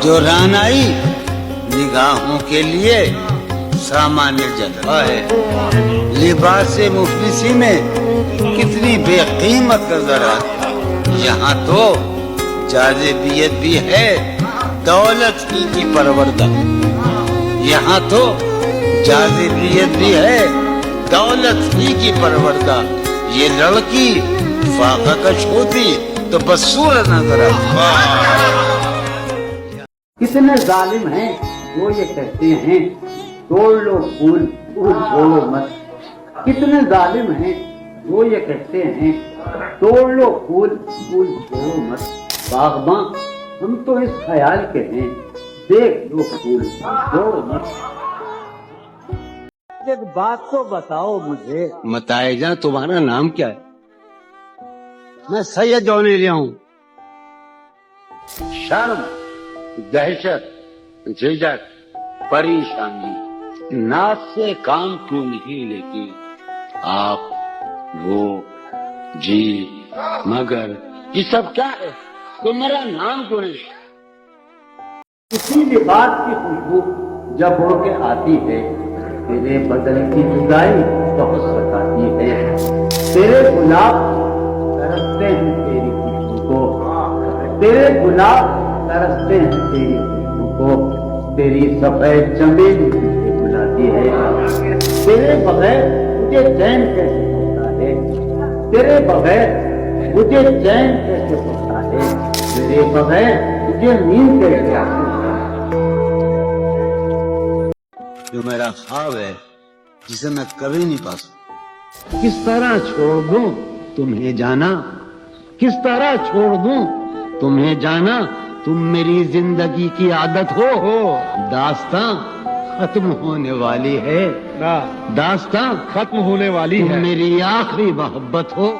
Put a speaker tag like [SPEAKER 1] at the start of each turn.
[SPEAKER 1] جو رانائی نگاہوں کے لیے سامانیہ جلوہ ہے، لباس مفلسی میں کتنی بے قیمت نظر آتی، یہاں تو جاذبیت بھی ہے دولت ہی کی پروردہ، یہاں تو جاذبیت بھی ہے دولت ہی کی پروردہ، یہ لڑکی فاقہ کش ہوتی تو بس صورت نظر آتی۔
[SPEAKER 2] کتنے ظالم ہیں وہ یہ کہتے ہیں توڑ لو پھول پھول چھوڑو مت، کتنے ظالم ہیں وہ یہ کہتے ہیں توڑ لو پھول پھول چھوڑو مت، باغباں ہم تو اس خیال کے ہیں دیکھ لو پھول چھوڑو مت۔ ایک بات تو بتاؤ مجھے،
[SPEAKER 1] متائے جان تمہارا نام کیا ہے؟ میں سید جونیریا ہوں۔ شرم، دہشت، جھجک، پریشانی، ناز سے کام کیوں نہیں لیتی آپ؟ وہ جی مگر یہ سب کیا ہے؟ تمہارا نام کیوں نہیں؟
[SPEAKER 2] کسی لباس کی خوشبو جب اڑ کے آتی ہے، تیرے بدن کی جدائی بہت ستاتی ہے، تیرے گلاب ترستے ہیں تیری خوشبو کو، تیرے گلاب ترستے ہیں تیری خوشبو کو، تیری سفید چمیلی مجھے بلاتی ہے، تیرے بغیر مجھے چین کیسے ہوتا ہے، تیرے بغیر مجھے چین کیسے ہوتا ہے، تیرے بغیر مجھے نیند کیسے آتی ہے۔
[SPEAKER 1] جو میرا خواب ہے جسے میں کبھی نہیں پا سکتا، کس طرح چھوڑ دوں تمہیں جانا، کس طرح چھوڑ دوں تمہیں جانا، تم میری زندگی کی عادت ہو، داستاں ختم ہونے والی ہے، داستاں ختم ہونے والی ہے، تم میری آخری محبت ہو۔